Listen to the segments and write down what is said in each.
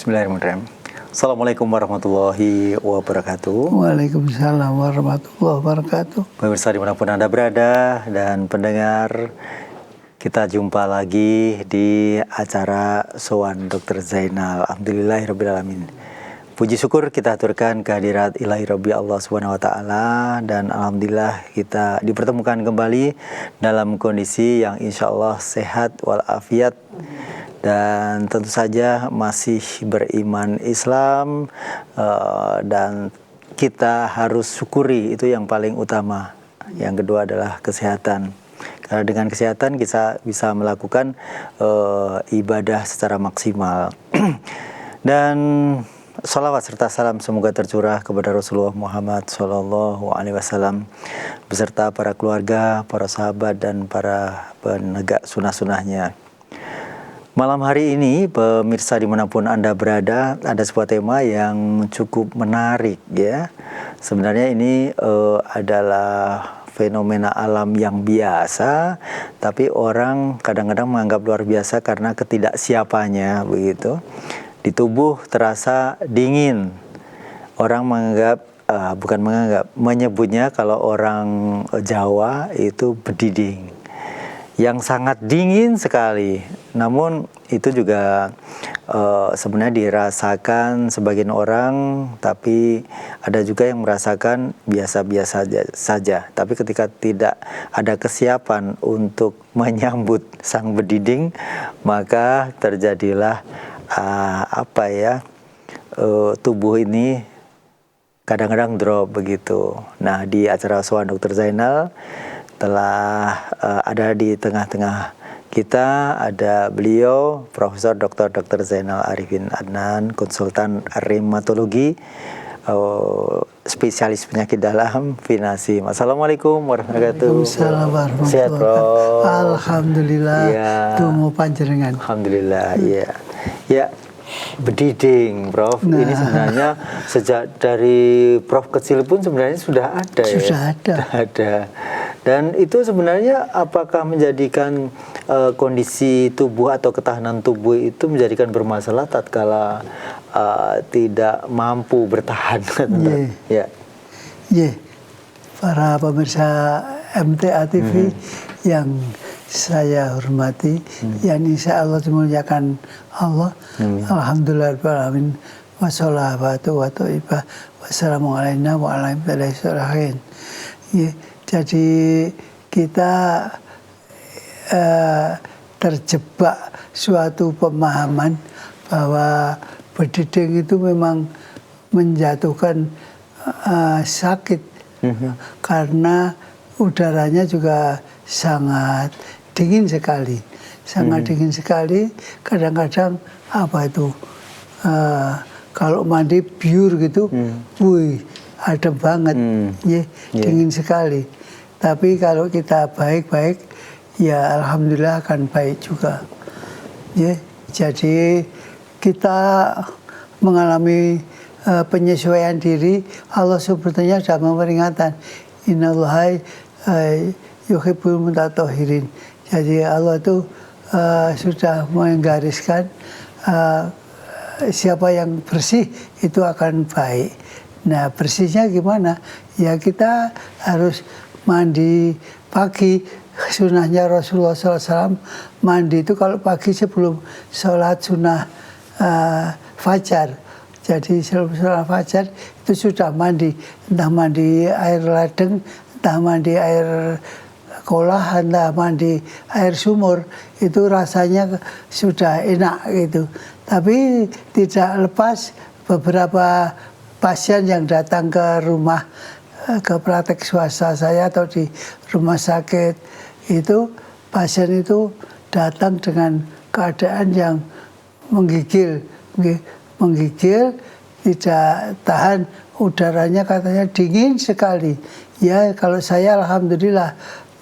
Bismillahirrahmanirrahim. Assalamualaikum warahmatullahi wabarakatuh. Waalaikumsalam warahmatullahi wabarakatuh. Pemirsa dimanapun Anda berada dan pendengar, kita jumpa lagi di acara Sowan Dr. Zainal. Alhamdulillahirrabbilalamin. Puji syukur kita aturkan kehadirat ilahi Rabbi Allah Subhanahu wa Ta'ala, dan alhamdulillah kita dipertemukan kembali dalam kondisi yang insya Allah sehat walafiat, dan tentu saja masih beriman Islam, dan kita harus syukuri, itu yang paling utama. Yang kedua adalah kesehatan, karena dengan kesehatan kita bisa melakukan ibadah secara maksimal. Dan salawat serta salam semoga tercurah kepada Rasulullah Muhammad SAW beserta para keluarga, para sahabat, dan para penegak sunnah-sunnahnya. Malam hari ini, pemirsa dimanapun Anda berada, ada sebuah tema yang cukup menarik ya. Sebenarnya ini adalah fenomena alam yang biasa, tapi orang kadang-kadang menganggap luar biasa karena ketidaksiapannya begitu. Di tubuh terasa dingin. Orang menyebutnya kalau orang Jawa itu bediding, yang sangat dingin sekali. Namun itu juga sebenarnya dirasakan sebagian orang, tapi ada juga yang merasakan biasa-biasa saja. Tapi ketika tidak ada kesiapan untuk menyambut sang bediding, maka terjadilah tubuh ini kadang-kadang drop begitu. Nah, di acara Sowan Dr. Zainal telah ada di tengah-tengah kita, ada beliau Profesor Dr. Zainal Arifin Adnan, konsultan rheumatologi, spesialis penyakit dalam Vinasim. Assalamualaikum warahmatullahi wabarakatuh. Sehat, Prof? Alhamdulillah. Ya. Tunggu panjenengan. Alhamdulillah. Ya. Ya, bediding, Prof. Nah, ini sebenarnya sejak dari Prof kecil pun sebenarnya sudah ada. Sudah ya? Ada. Dan itu sebenarnya apakah menjadikan kondisi tubuh atau ketahanan tubuh itu menjadikan bermasalah tatkala tidak mampu bertahan? Ya. Para pemirsa MTA TV yang saya hormati, yang insya Allah dimuliakan Allah. Alhamdulillahirrahmanirrahim. Wassalatu wa ta'ibah. Wassalamualaikum warahmatullahi wabarakatuh. Jadi kita terjebak suatu pemahaman bahwa bediding itu memang menjatuhkan sakit, karena udaranya juga sangat dingin sekali, dingin sekali. Kadang-kadang kalau mandi biur gitu, wih, adem banget, dingin sekali. Tapi kalau kita baik-baik, ya alhamdulillah akan baik juga. Jadi kita mengalami penyesuaian diri. Allah sebetulnya sudah memperingatkan, innallaha yuhibbul mutatahhirin. Jadi Allah itu sudah menggariskan siapa yang bersih itu akan baik. Nah, bersihnya gimana? Ya kita harus mandi pagi. Sunnahnya Rasulullah SAW mandi itu kalau pagi sebelum sholat sunnah fajar. Jadi sebelum sholat fajar itu sudah mandi. Entah mandi air ladeng, entah mandi air kolah, entah mandi air sumur. Itu rasanya sudah enak gitu. Tapi tidak lepas beberapa pasien yang datang ke rumah, ke praktek swasta saya atau di rumah sakit, itu pasien itu datang dengan keadaan yang menggigil, tidak tahan, udaranya katanya dingin sekali. Ya kalau saya alhamdulillah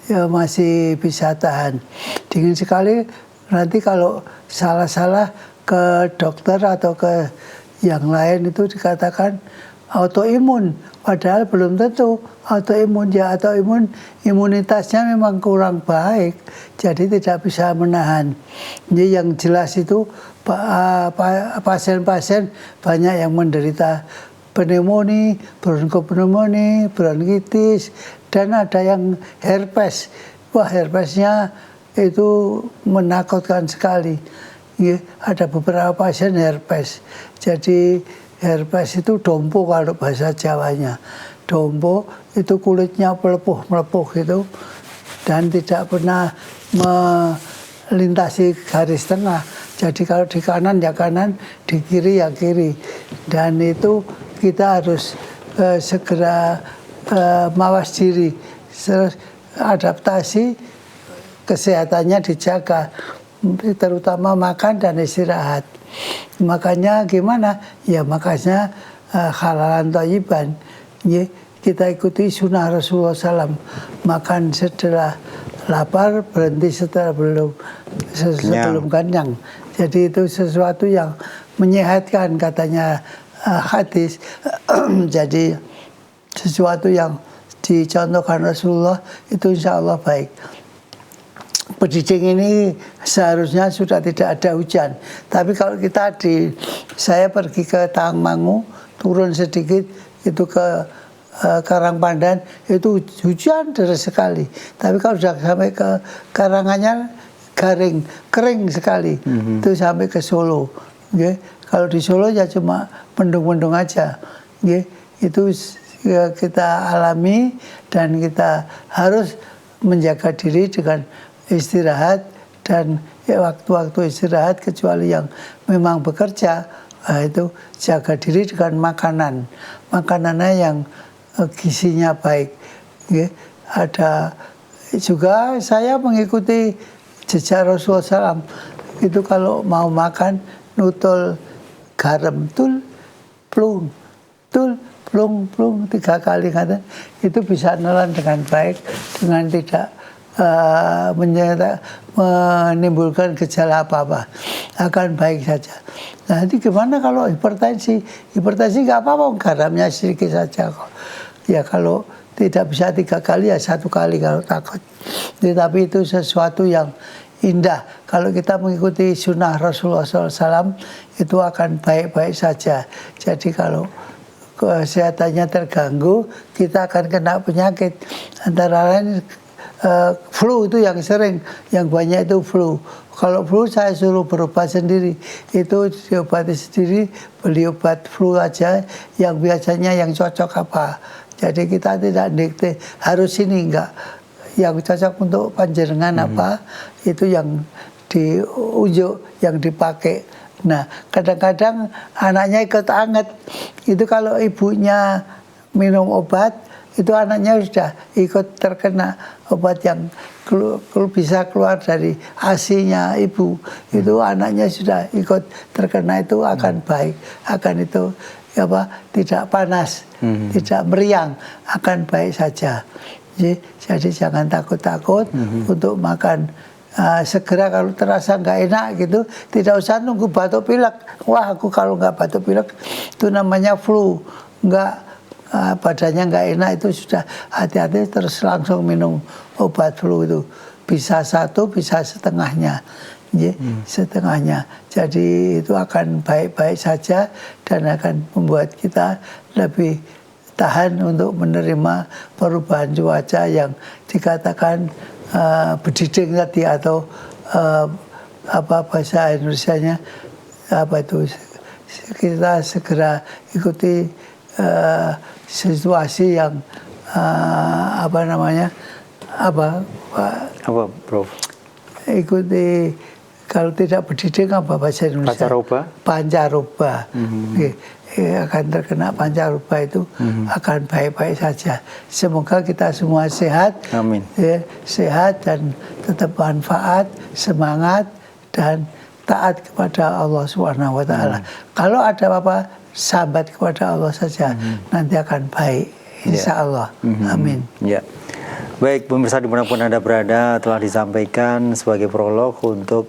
ya masih bisa tahan. Dingin sekali, nanti kalau salah-salah ke dokter atau ke yang lain itu dikatakan autoimun, padahal belum tentu autoimun. Ya imunitasnya memang kurang baik, jadi tidak bisa menahan. Jadi yang jelas itu pasien-pasien banyak yang menderita pneumonia, bronkopneumonia, bronkitis, dan ada yang herpes. Wah, herpesnya itu menakutkan sekali. Ya, ada beberapa pasien herpes. Jadi herpes itu dompo kalau bahasa Jawanya. Dompo itu kulitnya melepuh gitu dan tidak pernah melintasi garis tengah. Jadi kalau di kanan ya kanan, di kiri ya kiri. Dan itu kita harus segera mawas diri, adaptasi, kesehatannya dijaga, terutama makan dan istirahat. Makanya gimana? Ya makanya halalan thayyiban. Ya, kita ikuti sunnah Rasulullah SAW. Makan setelah lapar, berhenti setelah sebelum kenyang. Jadi itu sesuatu yang menyehatkan katanya hadis. Jadi sesuatu yang dicontohkan Rasulullah itu insya Allah baik. Bediding ini seharusnya sudah tidak ada hujan. Tapi kalau saya pergi ke Tangmangu, turun sedikit itu ke Karangpandan, itu hujan deras sekali. Tapi kalau sudah sampai ke Karanganyar, kering sekali. Itu sampai ke Solo. Okay. Kalau di Solo ya cuma mendung-mendung aja. Okay. Itu ya kita alami dan kita harus menjaga diri dengan istirahat dan waktu-waktu istirahat kecuali yang memang bekerja, itu jaga diri dengan makanannya yang gizinya baik. Ya. Ada juga saya mengikuti jejak Rasulullah SAW. Itu kalau mau makan nutul garam plung 3 kali kata, itu bisa nelan dengan baik dengan tidak menimbulkan gejala apa-apa, akan baik saja. Nah, itu gimana kalau hipertensi? Hipertensi nggak apa-apa, garamnya sedikit saja kok. Ya kalau tidak bisa 3 kali ya 1 kali kalau takut. Tetapi itu sesuatu yang indah. Kalau kita mengikuti sunnah Rasulullah SAW itu akan baik-baik saja. Jadi kalau kesehatannya terganggu, kita akan kena penyakit. Antara lain flu itu yang sering, yang banyak itu flu. Kalau flu saya suruh berobat sendiri, itu diobati sendiri, beli obat flu aja yang biasanya yang cocok apa. Jadi kita tidak dikte harus ini enggak. Yang cocok untuk panjenengan apa, itu yang diunjuk, yang dipakai. Nah, kadang-kadang anaknya ikut anget. Itu kalau ibunya minum obat, itu anaknya sudah ikut terkena obat yang bisa keluar dari ASI-nya ibu. Itu anaknya sudah ikut terkena, itu akan baik. Akan itu tidak panas, tidak meriang, akan baik saja. Jadi jangan takut-takut untuk makan. Segera kalau terasa nggak enak gitu, tidak usah nunggu batuk pilek. Wah, aku kalau nggak batuk pilek itu namanya flu, nggak badannya nggak enak, itu sudah hati-hati terus langsung minum obat flu itu. Bisa 1, bisa setengahnya, setengahnya. Jadi itu akan baik-baik saja dan akan membuat kita lebih tahan untuk menerima perubahan cuaca yang dikatakan bediding tadi, atau bahasa Indonesianya apa itu, kita segera ikuti situasi yang Prof? Ikuti, kalau tidak bediding apa bahasa Indonesia? Pancaroba. Akan terkena pancaroba itu akan baik-baik saja. Semoga kita semua sehat. Amin. Ya, sehat dan tetap manfaat, semangat dan taat kepada Allah Subhanahu wa taala. Kalau ada apa-apa, sahabat kepada Allah saja, nanti akan baik. Insya Allah. Amin. Ya. Baik, pemirsa dimanapun Anda berada, telah disampaikan sebagai prolog untuk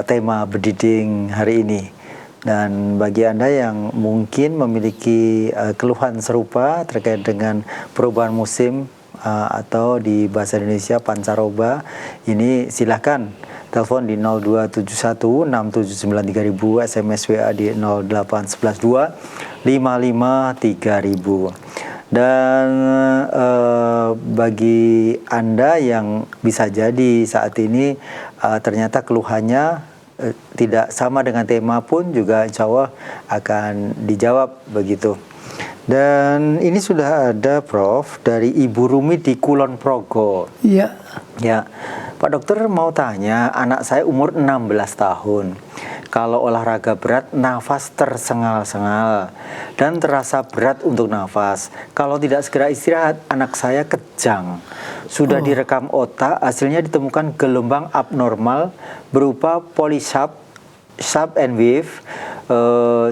tema bediding hari ini. Dan bagi Anda yang mungkin memiliki keluhan serupa terkait dengan perubahan musim atau di bahasa Indonesia pancaroba, ini silahkan telepon di 0271 6793000, SMS WA di 08112 553000. Dan bagi Anda yang bisa jadi saat ini ternyata keluhannya tidak sama dengan tema pun juga insya Allah akan dijawab begitu. Dan ini sudah ada Prof dari Ibu Rumi di Kulon Progo. Iya. Ya, Pak Dokter mau tanya, anak saya umur 16 tahun. Kalau olahraga berat, nafas tersengal-sengal dan terasa berat untuk nafas. Kalau tidak segera istirahat, anak saya kejang. Sudah direkam otak, hasilnya ditemukan gelombang abnormal berupa polysub, sub and wave,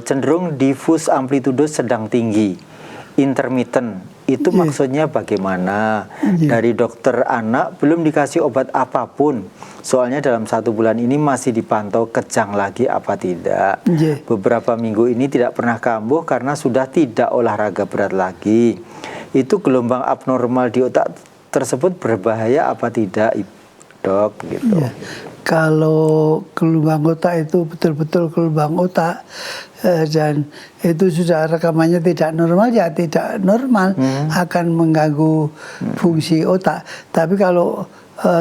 cenderung diffuse amplitudo sedang tinggi, intermittent. Itu maksudnya bagaimana? Dari dokter anak belum dikasih obat apapun. Soalnya dalam 1 bulan ini masih dipantau kejang lagi apa tidak. Beberapa minggu ini tidak pernah kambuh karena sudah tidak olahraga berat lagi. Itu gelombang abnormal di otak tersebut berbahaya apa tidak, Dok? Gitu. Ya. Kalau gelombang otak itu betul-betul gelombang otak dan itu sudah rekamannya tidak normal, ya tidak normal, akan mengganggu fungsi otak. Tapi kalau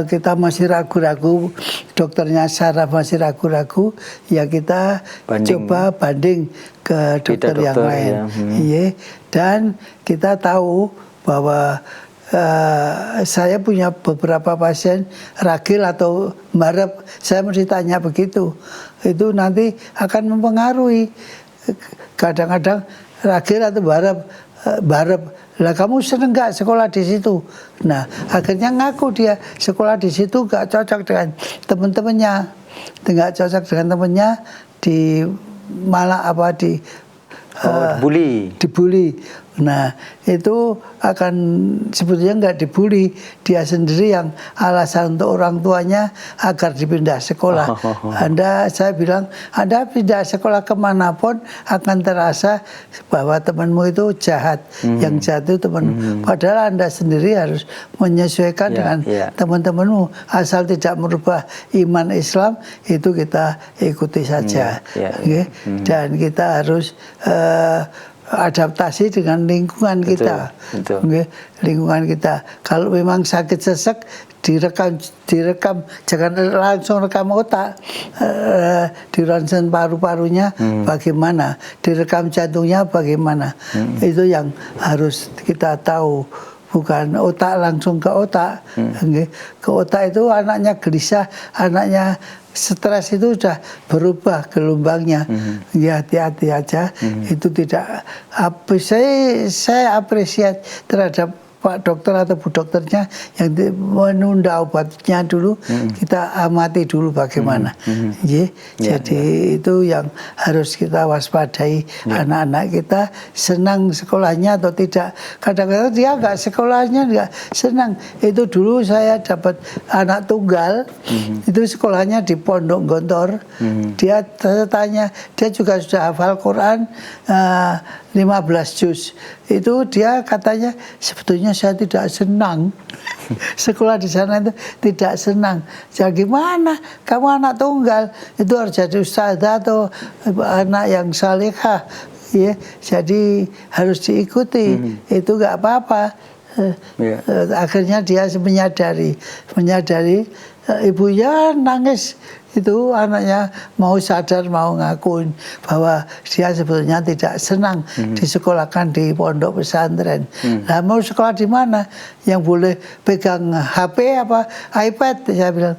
kita masih ragu-ragu, dokternya saraf masih ragu-ragu, ya kita coba banding ke dokter yang lain. Ya. Dan kita tahu bahwa saya punya beberapa pasien ragil atau mbarep, saya mesti tanya begitu. Itu nanti akan mempengaruhi. Kadang-kadang ragil atau mbarep, lah kamu seneng nggak sekolah di situ? Nah, akhirnya ngaku dia sekolah di situ nggak cocok dengan teman-temannya, nggak cocok dengan temannya, di malah apa dibully. Nah, itu akan sebetulnya nggak dibully, dia sendiri yang alasan untuk orang tuanya agar dipindah sekolah. Saya bilang, Anda pindah sekolah kemanapun akan terasa bahwa temanmu itu jahat. Yang jahat itu teman. Padahal Anda sendiri harus menyesuaikan dengan teman-temanmu. Asal tidak merubah iman Islam, itu kita ikuti saja. Dan kita harus adaptasi dengan lingkungan kita. Lingkungan kita. Kalau memang sakit sesek, direkam, jangan langsung rekam otak, di ronsen paru-parunya bagaimana, direkam jantungnya bagaimana. Itu yang harus kita tahu. Bukan otak langsung ke otak. Ke otak itu anaknya gelisah, anaknya stres, itu sudah berubah gelombangnya. Ya hati-hati aja. Itu tidak. Saya apresiasi terhadap Pak Dokter atau Bu Dokternya yang menunda obatnya dulu. Kita amati dulu bagaimana. Jadi itu yang harus kita waspadai. Anak-anak kita senang sekolahnya atau tidak. Kadang-kadang dia nggak sekolahnya nggak senang. Itu dulu saya dapat anak tunggal, itu sekolahnya di Pondok Gontor. Dia tanya, dia juga sudah hafal Quran 15 juz. Itu dia katanya, sebetulnya saya tidak senang. Sekolah di sana itu tidak senang. Jadi gimana? Kamu anak tunggal, itu harus jadi ustazah atau anak yang salihah. Ya, jadi harus diikuti. Itu nggak apa-apa. Akhirnya dia menyadari ibunya nangis. Itu anaknya mau sadar, mau ngakuin bahwa dia sebetulnya tidak senang disekolahkan di pondok pesantren. Nah, mau sekolah di mana? Yang boleh pegang HP apa iPad? Saya bilang,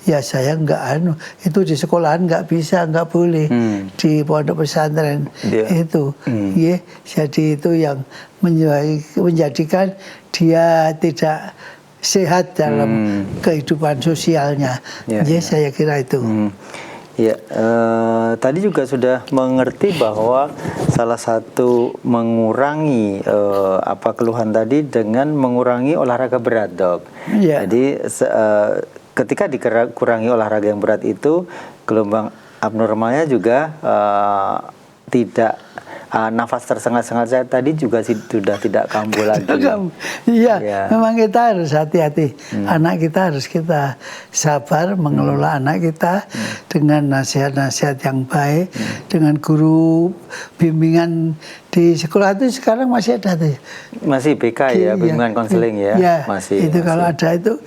ya saya nggak itu di sekolahan nggak bisa, nggak boleh di pondok pesantren itu. Jadi itu yang menjadikan dia tidak sehat dalam kehidupan sosialnya. Saya kira itu. Tadi juga sudah mengerti bahwa salah satu mengurangi keluhan tadi dengan mengurangi olahraga berat, Dok. Jadi ketika dikurangi olahraga yang berat itu, gelombang abnormalnya juga tidak nafas tersengat-sengat saya tadi juga sudah tidak kambuh lagi. Iya, Ya. memang kita harus hati-hati. Anak kita harus kita sabar mengelola anak kita dengan nasihat-nasihat yang baik, dengan guru bimbingan di sekolah itu sekarang masih ada tuh. Masih BK ya, bimbingan konseling ya, Ya, masih. itu kalau ada itu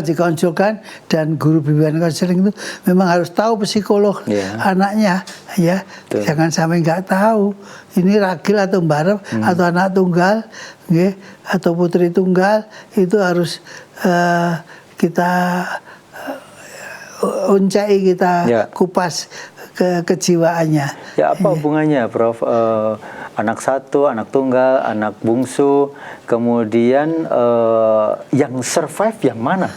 dikonsulkan, dan guru bimbingan konseling itu memang harus tahu psikolog anaknya, ya. Betul. Jangan sampai nggak tahu ini ragil atau mbarep atau anak tunggal, atau putri tunggal, itu harus kita uncai, kita kupas kejiwaannya. Ya, apa hubungannya, Prof? Anak satu, anak tunggal, anak bungsu, kemudian yang survive yang mana?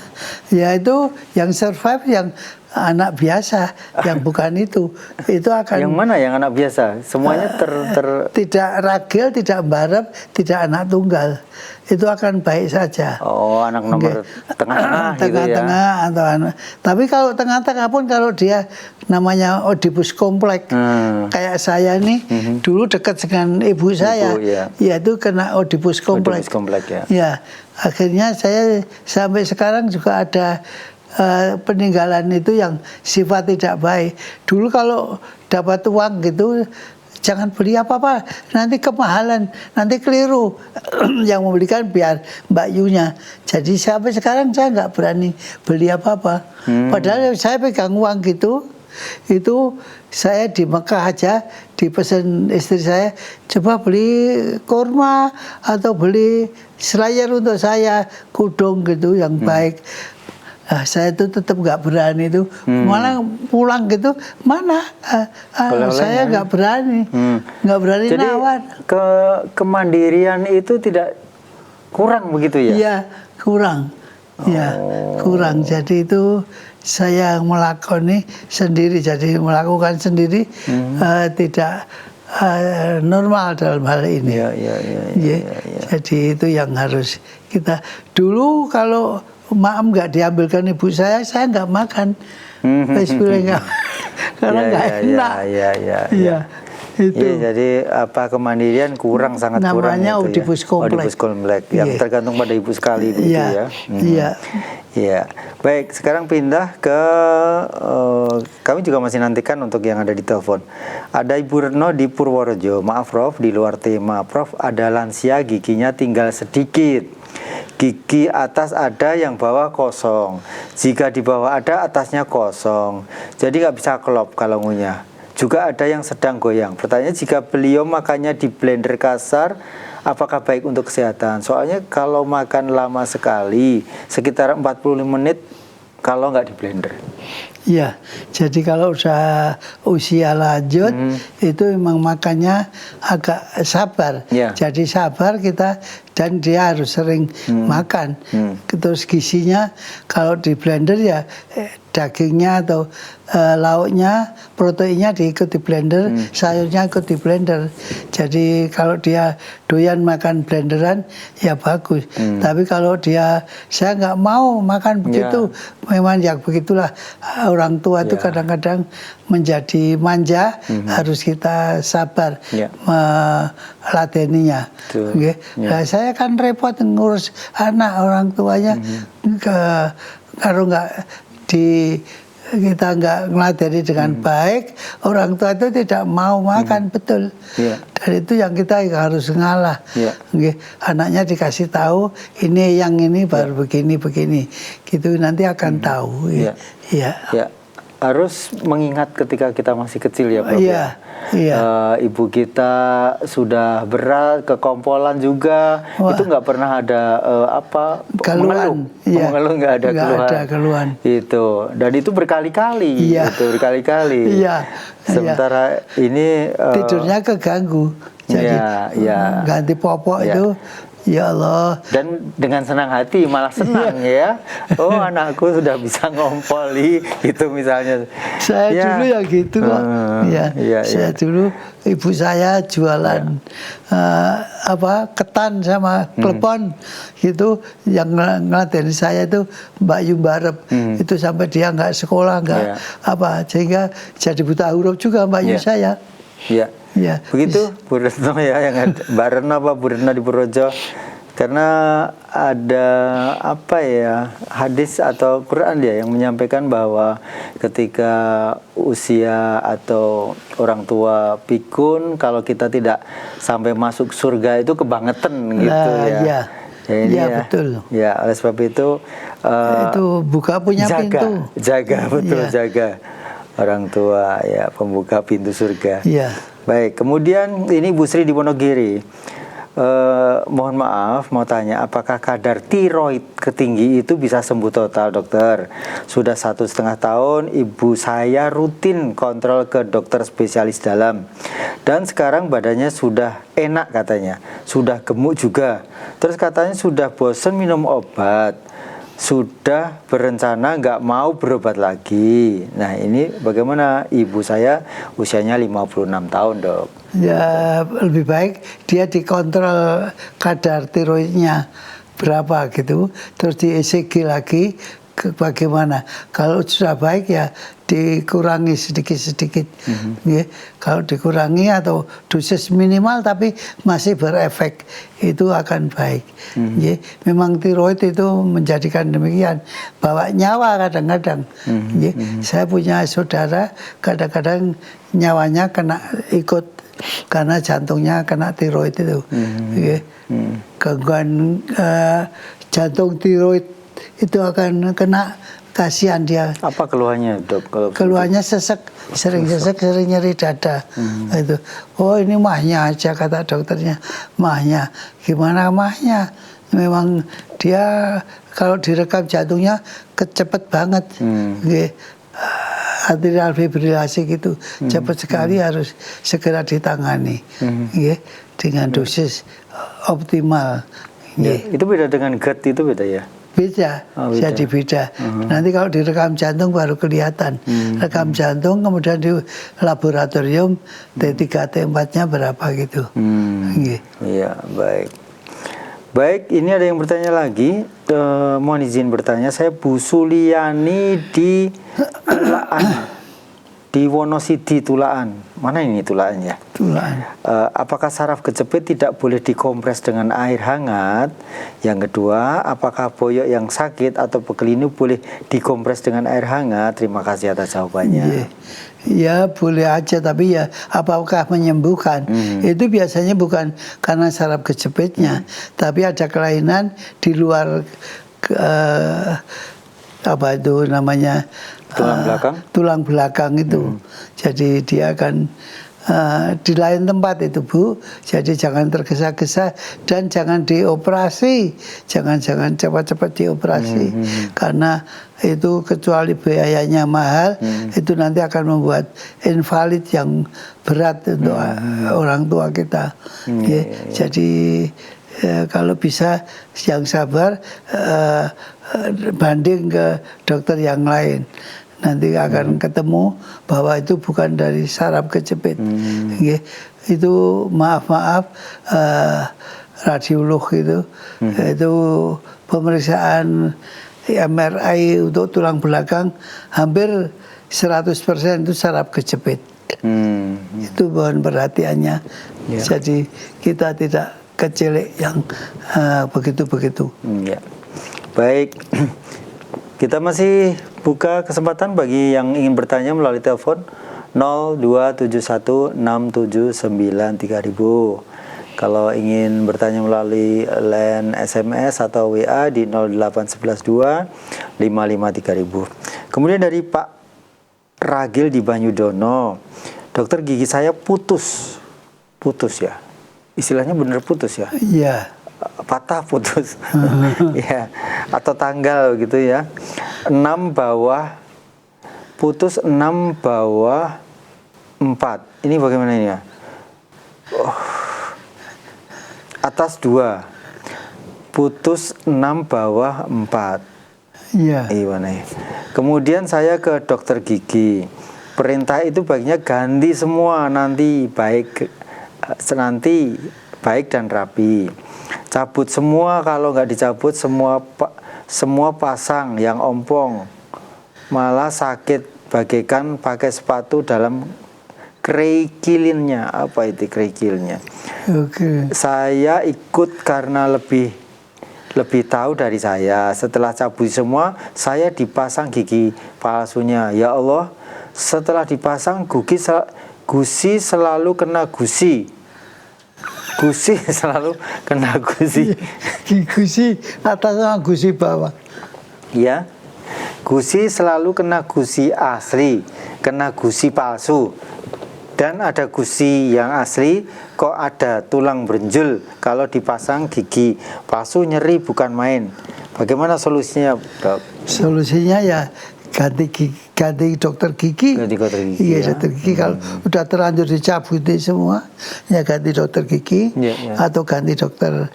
Ya, itu yang survive yang anak biasa, yang bukan itu akan. Yang mana yang anak biasa? Semuanya tidak ragil, tidak mbarep, tidak anak tunggal. Itu akan baik saja. Oh, anak nomor tengah-tengah gitu ya. Tengah-tengah atau anak. Tapi kalau tengah-tengah pun, kalau dia namanya Oedipus kompleks, kayak saya nih, dulu dekat dengan ibu saya, ya itu kena Oedipus kompleks. Ya, akhirnya saya sampai sekarang juga ada peninggalan itu yang sifat tidak baik. Dulu kalau dapat uang gitu, jangan beli apa-apa, nanti kemahalan, nanti keliru. Yang membelikan biar Mbak Yunya. Jadi sampai sekarang saya nggak berani beli apa-apa. Padahal saya pegang uang gitu, itu saya di Mekah aja dipesan istri saya, coba beli kurma atau beli selayar untuk saya, kudung gitu yang baik. Saya itu tetap nggak berani itu, malah pulang gitu, mana saya nggak berani, nggak berani. Jadi nawar. Kemandirian itu tidak kurang begitu ya? Iya, kurang, ya kurang. Jadi itu saya melakukan sendiri, jadi melakukan sendiri tidak normal dalam hal ini. Jadi itu yang harus kita. Dulu kalau maaf nggak diambilkan ibu saya nggak makan. Karena nggak enak. Iya. Itu. Ya, jadi kemandirian kurang, sangat kurang. Namanya Oedipus kompleks. Oedipus kompleks yang tergantung pada ibu sekali begitu ya. Iya. Iya. Baik, sekarang pindah ke kami juga masih nantikan untuk yang ada di telepon. Ada Ibu Retno di Purworejo. Maaf Prof, di luar tema. Prof, ada lansia giginya tinggal sedikit. Gigi atas ada, yang bawah kosong. Jika di bawah ada, atasnya kosong. Jadi nggak bisa kelop kalau ngunyah. Juga ada yang sedang goyang. Pertanyaan, jika beliau makannya di blender kasar, apakah baik untuk kesehatan? Soalnya kalau makan lama sekali, sekitar 45 menit kalau nggak di blender. Iya, jadi kalau udah usia lanjut, itu memang makannya agak sabar. Jadi sabar kita, dan dia harus sering makan. Terus gizinya kalau di blender ya dagingnya atau lauknya, proteinnya diikut di blender, sayurnya ikut di blender. Jadi kalau dia doyan makan blenderan ya bagus. Tapi kalau dia, saya nggak mau makan begitu, memang ya begitulah. Orang tua itu kadang-kadang menjadi manja, harus kita sabar meladeninya. Nah, saya kan repot ngurus anak, orang tuanya kalau nggak kita nggak meladeni dengan baik, orang tua itu tidak mau makan betul. Dan itu yang kita harus ngalah. Anaknya dikasih tahu ini, yang ini baru begini, gitu nanti akan tahu. Harus mengingat ketika kita masih kecil ya Prof. Ibu kita sudah berat, kekompolan juga, itu nggak pernah ada keluhan. Mengeluh, nggak ada keluhan. Itu, dan itu berkali-kali. Sementara ini tidurnya keganggu. Jadi ganti popok itu Ya Allah. Dan dengan senang hati, malah senang ya. Oh, anakku sudah bisa ngompoli gitu misalnya. Saya Ya. dulu ya gitu kok. Saya dulu ibu saya jualan ketan sama klepon gitu, yang ngeladen saya itu Mbak Yumbarep. Itu sampai dia nggak sekolah, nggak sehingga jadi buta huruf juga Mbak Yu saya. Iya. Ya. Begitu Bu Retno ya, yang ada Mbak Retno Bu Retno di Purworejo. Karena ada hadis atau Quran dia yang menyampaikan bahwa ketika usia atau orang tua pikun, kalau kita tidak sampai masuk surga itu kebangetan gitu ya. Iya betul. Ya, oleh sebab itu buka punya pintu. Jaga orang tua ya, pembuka pintu surga. Iya. Baik, kemudian ini Bu Sri di Wonogiri. Mohon maaf, mau tanya, apakah kadar tiroid ketinggi itu bisa sembuh total, dokter? Sudah 1,5 tahun ibu saya rutin kontrol ke dokter spesialis dalam, dan sekarang badannya sudah enak katanya, sudah gemuk juga. Terus katanya sudah bosen minum obat, sudah berencana nggak mau berobat lagi. Nah, ini bagaimana? Ibu saya usianya 56 tahun, dok. Ya, lebih baik dia dikontrol kadar tiroidnya berapa gitu, terus di ECG lagi bagaimana. Kalau sudah baik ya dikurangi sedikit-sedikit. Ya, kalau dikurangi atau dosis minimal tapi masih berefek, itu akan baik. Ya, memang tiroid itu menjadikan demikian, bawa nyawa kadang-kadang. Ya, saya punya saudara kadang-kadang nyawanya kena ikut karena jantungnya kena tiroid itu. Gangguan jantung tiroid itu akan kena, kasihan dia. Apa keluhannya, dok? Keluhannya sesek, sering nyeri dada. Itu. Oh, ini mahnya aja kata dokternya. Mahnya. Gimana mahnya? Memang dia kalau direkam jantungnya cepet banget. Arterial fibrilasi gitu, cepat sekali, harus segera ditangani, dengan dosis optimal. Itu beda dengan GERD, itu beda ya? Beda, jadi beda. Nanti kalau direkam jantung baru kelihatan. Rekam jantung, kemudian di laboratorium T3, T4-nya berapa gitu. Iya, baik. Baik, ini ada yang bertanya lagi. Mohon izin bertanya, saya Bu Suliani di Tulaan, di Wonosidi Tulaan. Mana ini Tulaan ya? Tulaan. Apakah saraf kejepit tidak boleh dikompres dengan air hangat? Yang kedua, apakah boyok yang sakit atau pekelinu boleh dikompres dengan air hangat? Terima kasih atas jawabannya. Ya boleh aja, tapi ya apakah menyembuhkan? Itu biasanya bukan karena saraf kejepitnya, tapi ada kelainan di luar tulang belakang itu. Jadi dia akan di lain tempat itu, Bu. Jadi jangan tergesa-gesa dan jangan dioperasi. Jangan cepat-cepat dioperasi. Karena itu kecuali biayanya mahal, itu nanti akan membuat invalid yang berat untuk orang tua kita. Jadi kalau bisa yang sabar, banding ke dokter yang lain. Nanti akan ketemu bahwa itu bukan dari saraf kejepit. Itu maaf radiolog itu pemeriksaan MRI untuk tulang belakang hampir 100% itu saraf kejepit. Itu mohon perhatiannya. Jadi kita tidak kecilik yang begitu-begitu. Baik. Kita masih buka kesempatan bagi yang ingin bertanya melalui telepon 02116793000. Kalau ingin bertanya melalui line SMS atau WA di 08112553000. Kemudian dari Pak Ragil di Banyudono, dokter gigi saya putus ya, istilahnya benar putus ya? Iya. Patah putus ya, atau tanggal gitu ya, 6 bawah putus, 6 bawah 4. Ini bagaimana ini ya? Atas 2, putus 6 bawah 4. Iya. Gimana ya? Kemudian saya ke dokter gigi. Perintah itu baiknya ganti semua nanti baik dan rapi. Cabut semua, kalau nggak dicabut semua pasang yang ompong. Malah sakit bagaikan pakai sepatu dalam kerikilnya. Apa itu kerikilnya? Oke. Saya ikut karena lebih tahu dari saya. Setelah cabut semua, saya dipasang gigi palsunya. Ya Allah, setelah dipasang gusi selalu kena gusi. Gusi selalu kena gusi. Gusi atas sama gusi bawah. Ya, gusi selalu kena gusi asli, kena gusi palsu. Dan ada gusi yang asli, kok ada tulang berenjul. Kalau dipasang gigi palsu nyeri bukan main. Bagaimana solusinya, Dok? Solusinya ya ganti dokter gigi. Ganti dokter gigi. Iya, Ya. dokter gigi kalau udah terlanjur dicabutin semua, ya ganti dokter gigi. Ya. Atau ganti dokter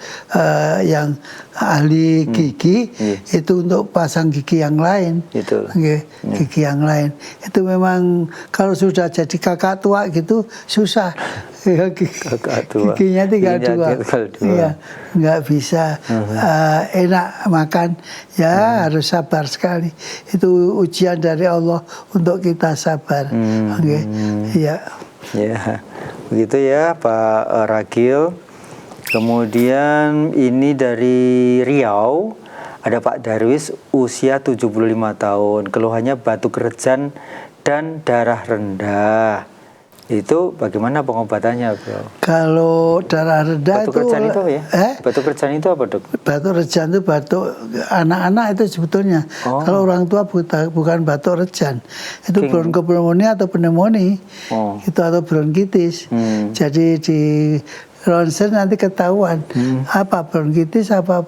yang ahli gigi. Itu untuk pasang gigi yang lain. Itu. Oke, gigi yang lain. Itu memang kalau sudah jadi kakak tua gitu susah. Kakak tua. Giginya tinggal dua. Iya, nggak bisa enak makan. Ya harus sabar sekali. Itu ujian dari Allah untuk kita sabar. Oke, iya. Ya, begitu ya Pak Ragil. Kemudian ini dari Riau, ada Pak Darwis usia 75 tahun, keluhannya batuk rejan dan darah rendah. Itu bagaimana pengobatannya, Bro? Kalau darah rendah Batuk rejan itu apa ya? Batuk rejan itu apa, Dok? Batuk rejan itu batuk anak-anak itu sebetulnya. Kalau orang tua bukan batuk rejan. Itu bronchopneumonia atau pneumonia. Itu atau bronkitis. Jadi di ronsen nanti ketahuan apa bronkitis apa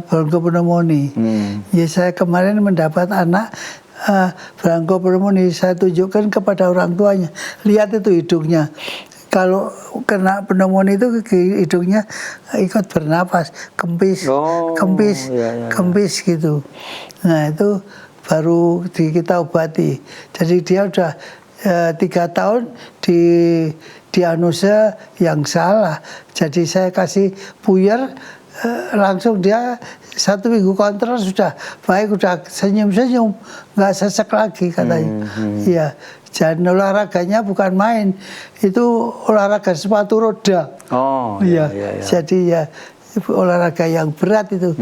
bronchopneumonia. Ya saya kemarin mendapat anak bronchopneumonia, saya tunjukkan kepada orang tuanya, lihat itu hidungnya. Kalau kena pneumonia itu hidungnya ikut bernapas, kempis gitu. Nah itu baru kita obati. Jadi dia udah 3 tahun di diagnosa yang salah. Jadi saya kasih puyer, langsung dia 1 minggu kontrol sudah baik, udah senyum-senyum, nggak sesek lagi katanya. Iya, dan olahraganya bukan main, itu olahraga sepatu roda. Iya. Jadi ya olahraga yang berat itu.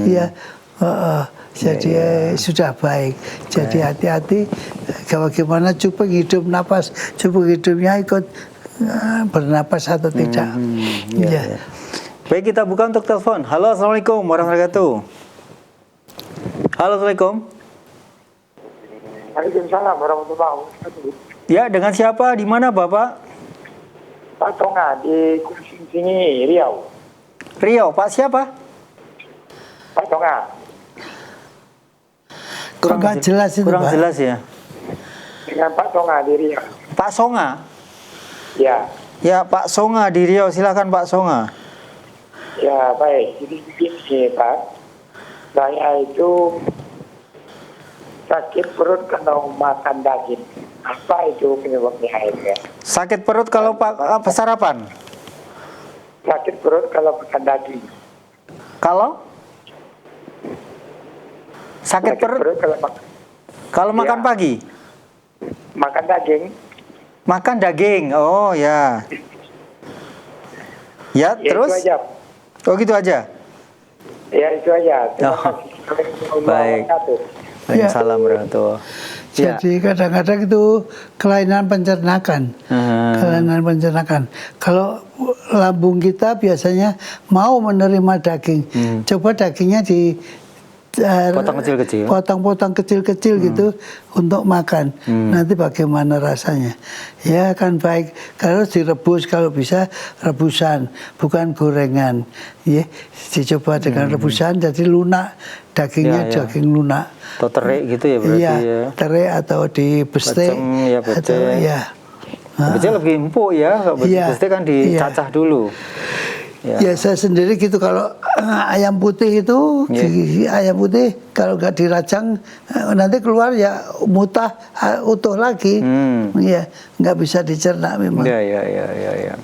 Iya. Jadi sudah baik. Jadi hati-hati bagaimana cuping hidup napas, cuping hidupnya ikut bernapas atau tidak. Iya. Baik, kita buka untuk telepon. Halo, assalamualaikum warahmatullahi wabarakatuh. Halo, assalamualaikum. Waalaikumsalam warahmatullahi wabarakatuh. Ya, dengan siapa? Di mana, Bapak? Pak Tonga di Kucing Singi, Riau. Riau, Pak siapa? Pak Tonga. Kurang jelas itu, kurang Pak. Jelas ya. Dengan Pak Tonga di Riau. Pak Songa. Ya. Ya, Pak Songa di Riau. Silakan Pak Songa. Ya, baik. Jadi begini, Pak. Saya itu sakit perut kalau makan daging. Apa itu penyebabnya akhirnya? Sakit perut kalau Pak sarapan? Sakit perut kalau makan daging. Kalau? Sakit perut kalau makan pagi? Makan daging. Makan daging. Oh, ya. Ya, terus? Itu aja. Oh, gitu aja? Ya, itu aja. Baik. Waalaikumsalam warahmatullahi. Jadi kadang-kadang itu kelainan pencernakan. Kelainan pencernakan. Kalau lambung kita biasanya mau menerima daging. Coba dagingnya di potong-potong kecil-kecil gitu untuk makan. Nanti bagaimana rasanya? Ya kan baik. Kalau direbus, kalau bisa rebusan, bukan gorengan. Ya, dicoba dengan rebusan jadi lunak dagingnya, daging lunak. Atau terik gitu ya berarti ya. Terik atau di bestek. Atau ya. Bestek lebih empuk ya, bestek kan dicacah dulu. Ya saya sendiri gitu kalau ayam putih itu ayam putih kalau nggak dirajang nanti keluar ya mutah utuh lagi. Ya nggak bisa dicerna memang. Ya.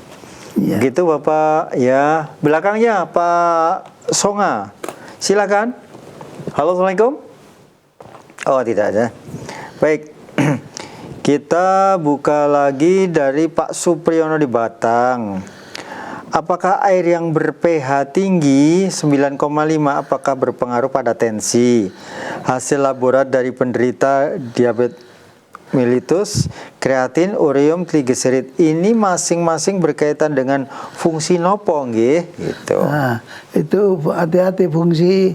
Gitu Bapak ya. Belakangnya Pak Songa. Silakan. Halo, Assalamualaikum. Oh, tidak ada. Baik. Kita buka lagi dari Pak Supriyono di Batang. Apakah air yang ber-pH tinggi 9,5 apakah berpengaruh pada tensi? Hasil laborat dari penderita diabetes mellitus, kreatin, ureum, trigliserid ini masing-masing berkaitan dengan fungsi nopo nggih gitu. Nah, itu hati-hati fungsi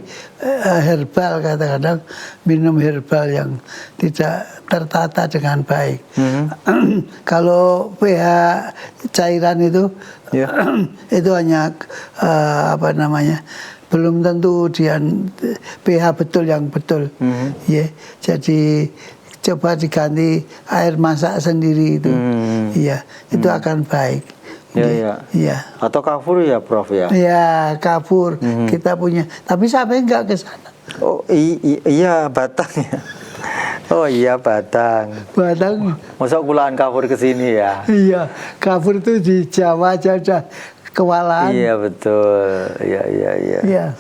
herbal, kadang-kadang minum herbal yang tidak tertata dengan baik. Kalau pH cairan itu itu hanya belum tentu dia pH betul yang betul. Ya, jadi coba diganti air masak sendiri itu, itu akan baik. Iya. Atau kafur ya, Prof ya? Ya, kafur kita punya, tapi sampai enggak ke sana. Oh iya Batang ya. Oh iya Batang. Masa kulaan kafur ke sini ya? Iya, kafur itu di Jawa aja udah kewalahan. Iya betul. Iya.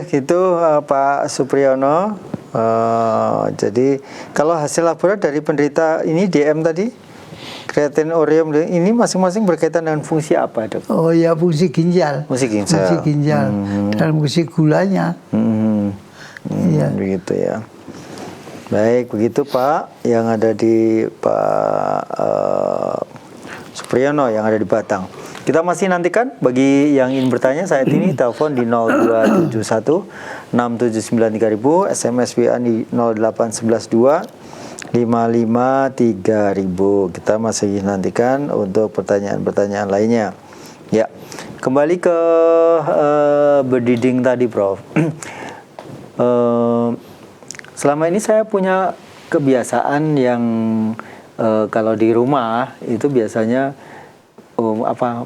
Gitu Pak Supriyono. Jadi kalau hasil laborat dari penderita ini DM tadi, kreatin, ureum ini masing-masing berkaitan dengan fungsi apa, Dok? Oh ya, fungsi ginjal. Fungsi ginjal dan fungsi gulanya. Iya. Begitu ya. Baik, begitu Pak yang ada di Pak Supriyono yang ada di Batang. Kita masih nantikan bagi yang ingin bertanya saat ini telepon di 0271 679 3000, SMS WA di 08112 55 3000. Kita masih nantikan untuk pertanyaan-pertanyaan lainnya. Ya, kembali ke berdiding tadi, Prof. Selama ini saya punya kebiasaan yang kalau di rumah itu biasanya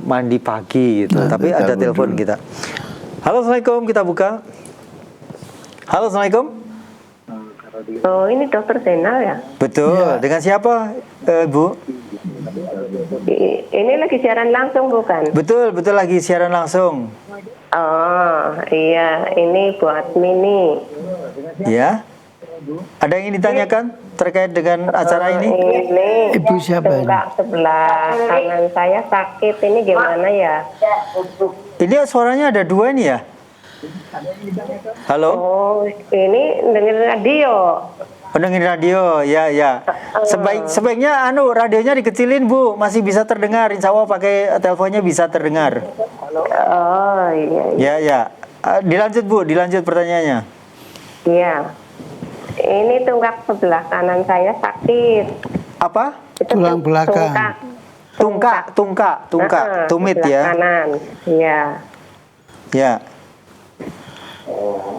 mandi pagi gitu. Tapi ada telepon kita. Halo, Assalamualaikum, kita buka. Halo, Assalamualaikum. Oh, ini Dokter Zainal ya? Betul. Ya. Dengan siapa, Bu? Ini lagi siaran langsung bukan? Betul lagi siaran langsung. Oh, iya. Ini buat Mini. Ya. Ada yang ingin ditanyakan terkait dengan acara ini? Ini Ibu siapa ini? Sebelah kanan saya sakit. Ini gimana ya? Ini suaranya ada dua nih ya? Halo? Oh, ini dengerin radio. Dengerin radio, ya. Sebaiknya radionya dikecilin, Bu. Masih bisa terdengar. Insya Allah pakai teleponnya bisa terdengar. Oh, iya. Ya. Dilanjut, Bu. Dilanjut pertanyaannya. Iya. Ini tunggak sebelah kanan saya sakit. Apa? Itu tulang belakang. Tungkak. Tumit ya. Kanan. Iya.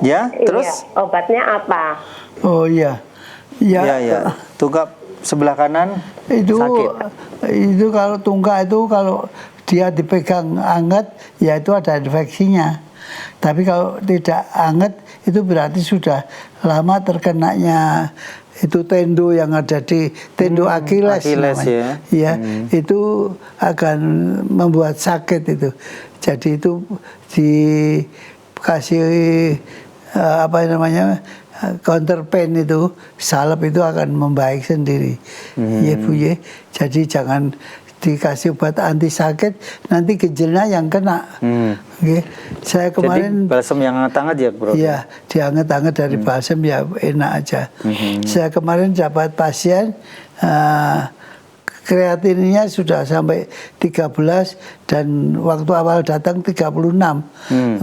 Ya, terus? Iya. Obatnya apa? Oh iya. Ya. Tungkak sebelah kanan itu sakit. Itu kalau tungkak itu kalau dia dipegang hangat ya itu ada infeksinya. Tapi kalau tidak hangat itu berarti sudah lama terkenanya itu tendo yang ada di tendo Achilles ya. Itu akan membuat sakit itu. Jadi itu dikasih counter pain itu salep itu akan membaik sendiri. Ya Bu ya. Jadi jangan dikasih obat anti sakit nanti gejalnya yang kena. Okay. Saya kemarin jadi balsem yang hangat-hangat ya, Bro? Iya, dihangat-hangat dari balsem ya enak aja. Saya kemarin dapat pasien kreatinnya sudah sampai 13 dan waktu awal datang 36.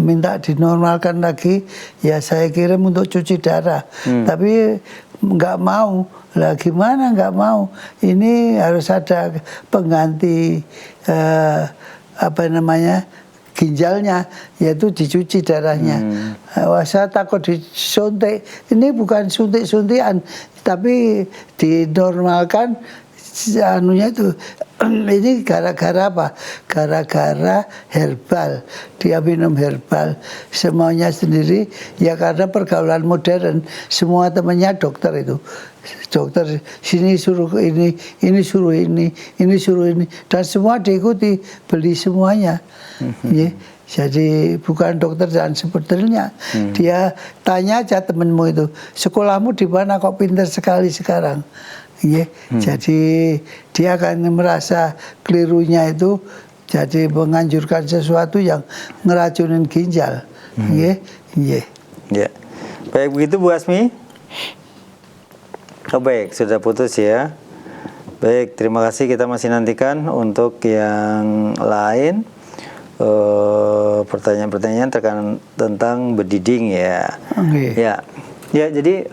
Minta dinormalkan lagi, ya saya kirim untuk cuci darah. Tapi nggak mau. Lah gimana nggak mau? Ini harus ada pengganti ginjalnya, yaitu dicuci darahnya. Wah, saya takut disuntik. Ini bukan suntik-suntikan, tapi dinormalkan anunya itu. Ini gara-gara apa? Gara-gara herbal. Dia minum herbal semuanya sendiri ya, karena pergaulan modern. Semua temannya dokter itu. Dokter sini suruh ini suruh ini suruh ini, dan semua diikuti, beli semuanya. Ya, jadi bukan dokter dan sebetulnya. Dia tanya aja temenmu itu, sekolahmu di mana kok pintar sekali sekarang. Ya, jadi dia akan merasa kelirunya itu jadi menganjurkan sesuatu yang ngeracunin ginjal. Ya. Baik begitu Bu Asmi? Oh baik, sudah putus ya. Baik, terima kasih. Kita masih nantikan untuk yang lain. Pertanyaan-pertanyaan tentang bediding ya. Okay. Ya, jadi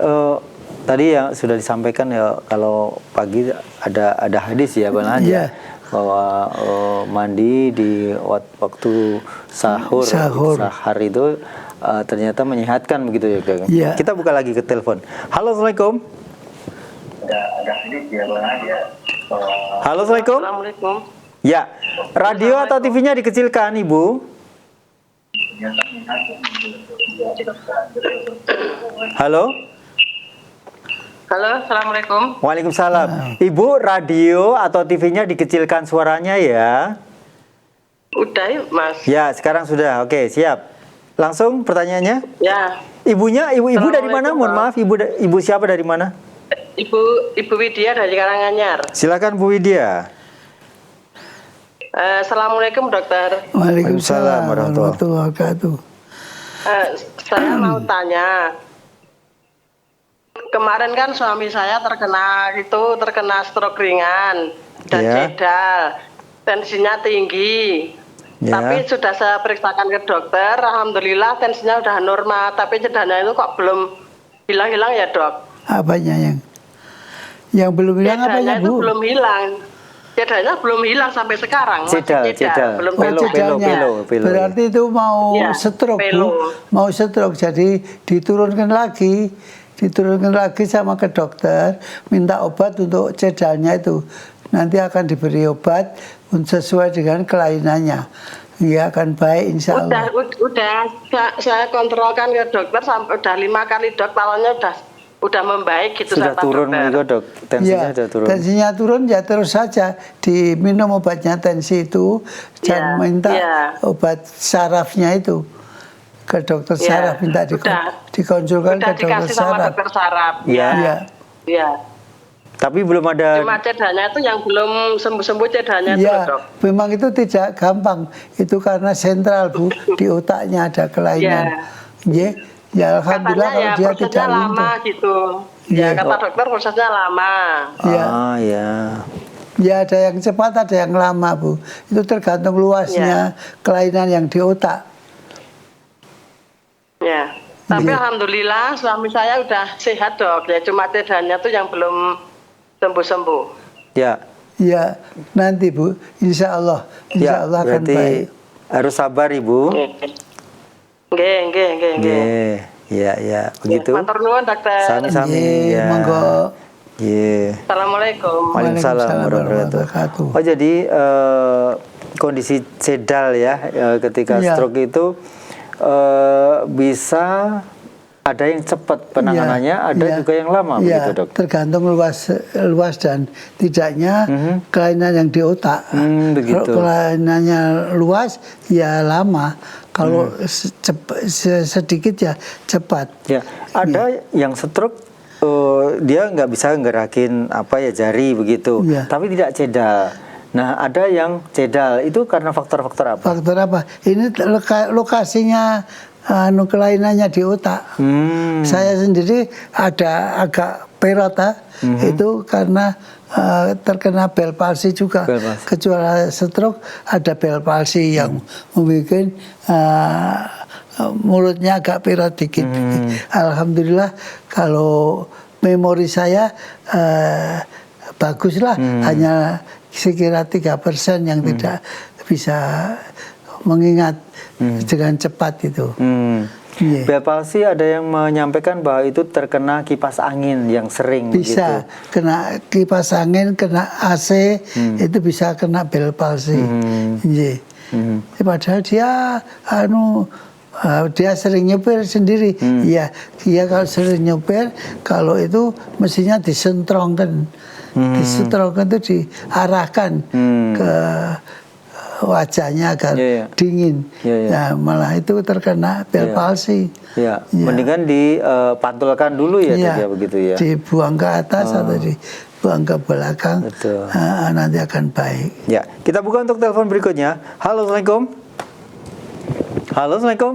tadi yang sudah disampaikan ya, kalau pagi ada hadis ya Bang Haji, bahwa mandi di waktu sahur itu ternyata menyehatkan begitu ya. Kita buka lagi ke telepon. Halo, Assalamualaikum. Ada hadis ya Bang Haji. Halo, Assalamualaikum. Assalamualaikum. Ya, radio atau TV-nya dikecilkan Ibu. Halo. Halo, Assalamualaikum. Waalaikumsalam. Ibu, radio atau TV-nya dikecilkan suaranya ya. Udah yuk, Mas. Ya, sekarang sudah. Oke, siap. Langsung pertanyaannya? Ya. Ibu dari mana? Mohon maaf, ibu siapa dari mana? Ibu Widya dari Karanganyar. Silakan Bu Widya. Assalamualaikum, dokter. Waalaikumsalam warahmatullahi wabarakatuh. Saya mau tanya. Kemarin kan suami saya terkena stroke ringan dan cedal, tensinya tinggi. Tapi sudah saya periksakan ke dokter, alhamdulillah tensinya udah normal, tapi cedalnya itu kok belum hilang-hilang ya, Dok? Apanya yang belum hilang? Apanya, Bu? Itu belum hilang. Cedalnya belum hilang sampai sekarang. Cedal. Belum cedalnya. Berarti itu mau stroke, Bu. Mau stroke, jadi diturunkan lagi sama ke dokter, minta obat untuk cedalnya itu. Nanti akan diberi obat sesuai dengan kelainannya. Ya, akan baik insya Allah. Udah saya kontrolkan ke dokter sampai udah 5 kali, Dok, talonnya udah membaik gitu. Sudah turun juga, Dok. Tensinya sudah turun. Tensinya turun ya, terus saja diminum obatnya tensi itu, dan minta obat sarafnya itu ke dokter saraf, minta dikonsulkan ke dokter saraf. Iya. Tapi belum ada. Cuma cedalnya itu yang belum sembuh cedalnya itu, Dok. Memang itu tidak gampang. Itu karena sentral, Bu, di otaknya ada kelainan. Ya alhamdulillah kalau dia tidak lama gitu. Ya kata dokter prosesnya lama. Ya ada yang cepat, ada yang lama, Bu. Itu tergantung luasnya kelainan yang di otak. Ya, tapi alhamdulillah suami saya udah sehat, Dok. Ya cuma cedalnya tuh yang belum sembuh-sembuh. Ya, nanti, Bu, insya Allah akan baik. Harus sabar, Ibu. Nggih. Ya, begitu. Matur nuwun, dokter. Sami-sami. Monggo. Assalamualaikum. Waalaikumsalam warahmatullahi wabarakatuh. Oh, jadi kondisi cedal ya, ketika stroke itu bisa ada yang cepat penanganannya, ada juga yang lama, begitu, Dok? Tergantung luas dan tidaknya kelainan yang di otak. Kalau kelainannya luas, ya lama. Kalau sedikit ya cepat. Ya, ada yang stroke dia nggak bisa gerakin jari begitu, tapi tidak cedal. Nah, ada yang cedal, itu karena faktor-faktor apa? Faktor apa? Ini lokasinya kelainannya di otak. Saya sendiri ada agak perota, itu karena terkena bel palsi juga. Kecuali stroke, ada bel palsi yang membuat mulutnya agak perot dikit. Alhamdulillah kalau memori saya baguslah, hanya sekira 3% yang tidak bisa mengingat dengan cepat itu. Iya. Bel palsi ada yang menyampaikan bahwa itu terkena kipas angin yang sering Bisa begitu. kena kipas angin, kena AC, itu bisa kena bel palsi. Iya. Padahal dia dia sering nyopir sendiri. Iya, dia kalau sering nyopir, kalau itu mestinya disentrongkan. Disentrongkan itu diarahkan ke wajahnya agar dingin. Nah, malah itu terkena bel palsi. Ya, mendingan dipantulkan dulu ya, tadi ya begitu ya. Dibuang ke atas atau dibuang ke belakang. Betul. Nanti akan baik. Ya, kita buka untuk telepon berikutnya. Halo, Assalamualaikum. Halo, Assalamualaikum.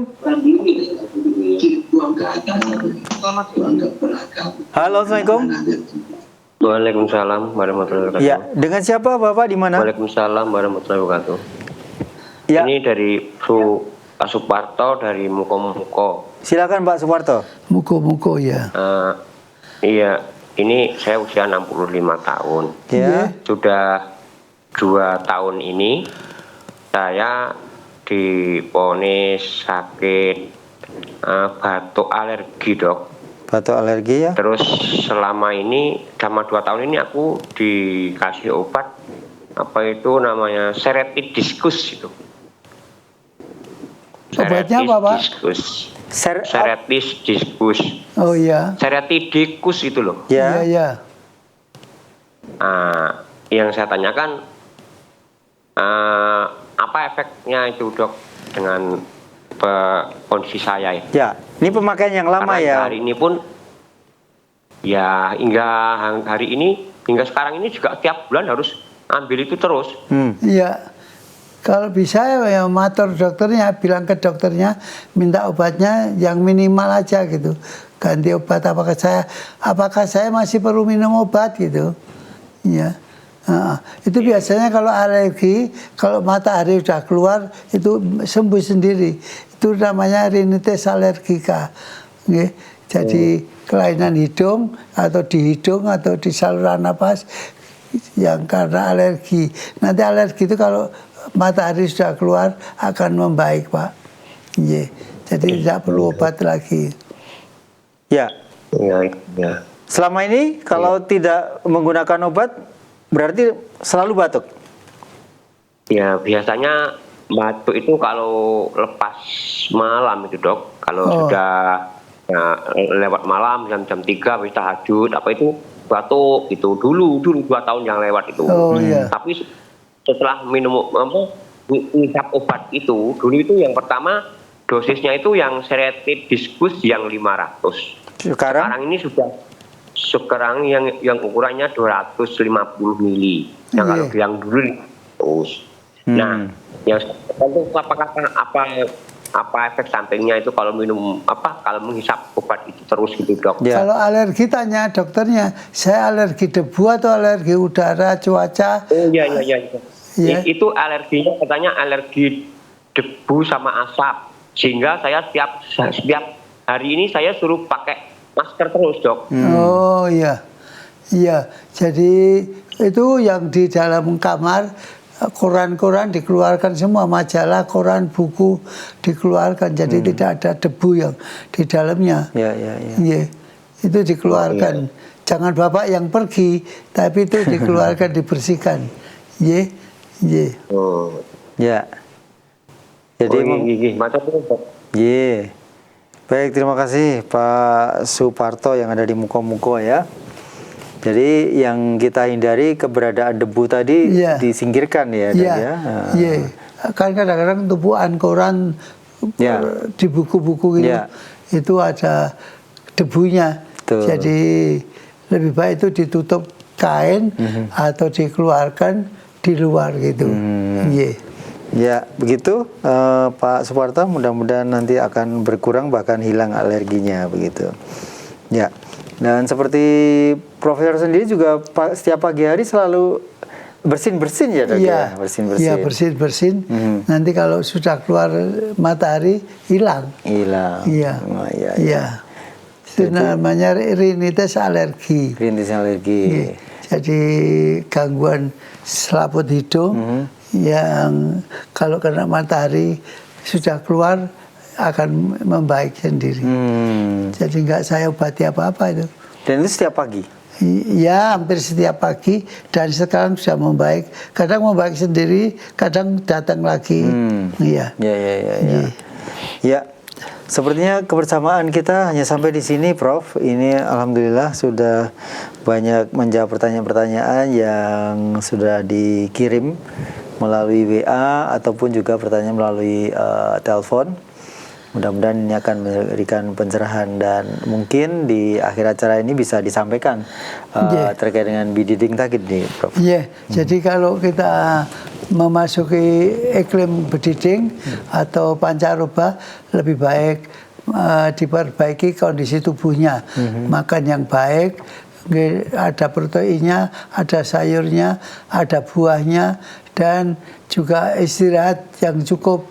Halo, Assalamualaikum. Waalaikumsalam warahmatullahi wabarakatuh. Ya, dengan siapa Bapak di mana? Waalaikumsalam warahmatullahi wabarakatuh. Ya. Ini dari Pak Suparto dari Muko-Muko. Silakan Pak Suparto. Muko-muko ya. Iya, ini saya usia 65 tahun. Ya. Sudah 2 tahun ini saya divonis sakit batuk alergi, Dok. Batuk alergi ya. Terus selama 2 tahun ini aku dikasih obat apa itu namanya seretidiskus itu. Obatnya apa, Pak? Diskus. Seretidiskus. Oh iya. Seretidikus itu loh. Ya. Iya. Yang saya tanyakan apa efeknya itu, Dok, dengan kondisi saya ya? Ya, ini pemakaian yang lama. Karena ya. hari ini pun ya hingga hari ini hingga sekarang ini juga tiap bulan harus ambil itu terus. Iya. Kalau bisa ya matur dokternya, bilang ke dokternya minta obatnya yang minimal aja gitu. Ganti obat apakah saya masih perlu minum obat gitu. Iya. Itu biasanya kalau alergi, kalau matahari sudah keluar itu sembuh sendiri. Itu namanya rinitis alergika. Jadi kelainan hidung atau di hidung atau di saluran napas yang karena alergi. Nanti alergi itu kalau matahari sudah keluar akan membaik, Pak. Jadi tidak perlu obat lagi. Ya. Ya. Selama ini kalau tidak menggunakan obat berarti selalu batuk. Ya, biasanya batuk itu kalau lepas malam itu, Dok. Kalau sudah lewat malam jam 3 habis tahajud apa itu batuk itu dulu 2 tahun yang lewat itu. Tapi setelah minum ngisap obat itu dulu itu yang pertama dosisnya itu yang seretidiskus yang 500. Sekarang ini sekarang yang ukurannya 250 mili. Yang kalau yang dulu terus. Nah, yang itu apa efek sampingnya itu kalau kalau menghisap obat itu terus gitu, Dok? Ya. Kalau alergi tanya dokternya, saya alergi debu atau alergi udara, cuaca? Oh iya. Itu alerginya katanya alergi debu sama asap. Sehingga saya setiap hari ini saya suruh pakai masker terus, Dok. Oh iya. Iya, jadi itu yang di dalam kamar koran-koran dikeluarkan semua, majalah, koran, buku dikeluarkan, jadi tidak ada debu yang di dalamnya. Iya. Itu dikeluarkan. Jangan Bapak yang pergi, tapi itu dikeluarkan, dibersihkan. Iya. Ya. Jadi Baik, terima kasih Pak Suparto yang ada di Muko-Muko ya. Jadi yang kita hindari keberadaan debu tadi disingkirkan ya. Kan kadang-kadang tumpuan koran di buku-buku gitu, itu ada debunya. Jadi lebih baik itu ditutup kain atau dikeluarkan di luar gitu. Ya begitu Pak Suparto, mudah-mudahan nanti akan berkurang bahkan hilang alerginya begitu. Ya. Dan seperti Profesor sendiri juga setiap pagi hari selalu bersin-bersin ya, Dok? Iya, bersin-bersin. Iya, bersin-bersin. Nanti kalau sudah keluar matahari hilang. Iya. Itu namanya rinitis alergi. Rinitis alergi. Jadi gangguan selaput hidung yang kalau kena matahari sudah keluar akan membaik sendiri. Jadi nggak saya obati apa-apa itu. Dan itu setiap pagi? Ya, hampir setiap pagi, dan sekarang sudah membaik. Kadang membaik sendiri, kadang datang lagi. Iya. Ya, sepertinya kebersamaan kita hanya sampai di sini, Prof. Ini alhamdulillah sudah banyak menjawab pertanyaan-pertanyaan yang sudah dikirim melalui WA ataupun juga pertanyaan melalui telepon. Mudah-mudahan ini akan memberikan pencerahan, dan mungkin di akhir acara ini bisa disampaikan terkait dengan bidding tadi, Prof. Jadi kalau kita memasuki iklim bidding atau pancaroba, lebih baik diperbaiki kondisi tubuhnya, makan yang baik, ada proteinnya, ada sayurnya, ada buahnya, dan juga istirahat yang cukup.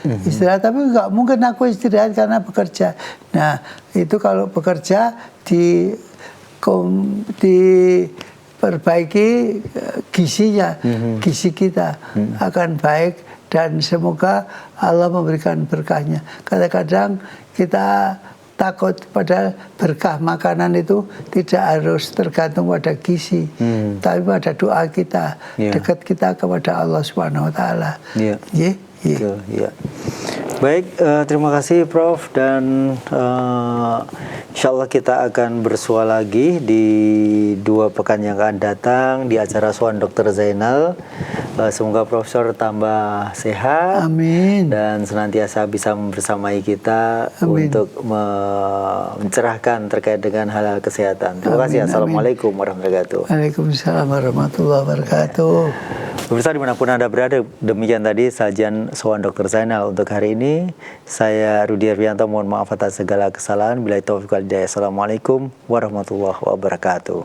Istirahat, tapi nggak mungkin aku istirahat karena bekerja. Nah, itu kalau bekerja diperbaiki gizinya, gizi kita akan baik, dan semoga Allah memberikan berkahnya. Kadang-kadang kita takut, pada berkah makanan itu tidak harus tergantung pada gizi, tapi pada doa kita, dekat kita kepada Allah Subhanahu Wa Taala. Betul, ya. Baik, terima kasih Prof, dan insya Allah kita akan bersua lagi di 2 pekan yang akan datang di acara Sowan Dr. Zainal. Semoga Profesor tambah sehat, amin, dan senantiasa bisa membersamai kita, amin, untuk mencerahkan terkait dengan hal-hal kesehatan. Terima kasih. Assalamualaikum warahmatullahi wabarakatuh. Waalaikumsalam warahmatullahi wabarakatuh. Pemirsa dimanapun Anda berada, demikian tadi sajian Sowan Dr. Zainal untuk hari ini. Saya Rudi Arvianto, mohon maaf atas segala kesalahan. Bila taufiq wal hidayah. Assalamualaikum warahmatullahi wabarakatuh.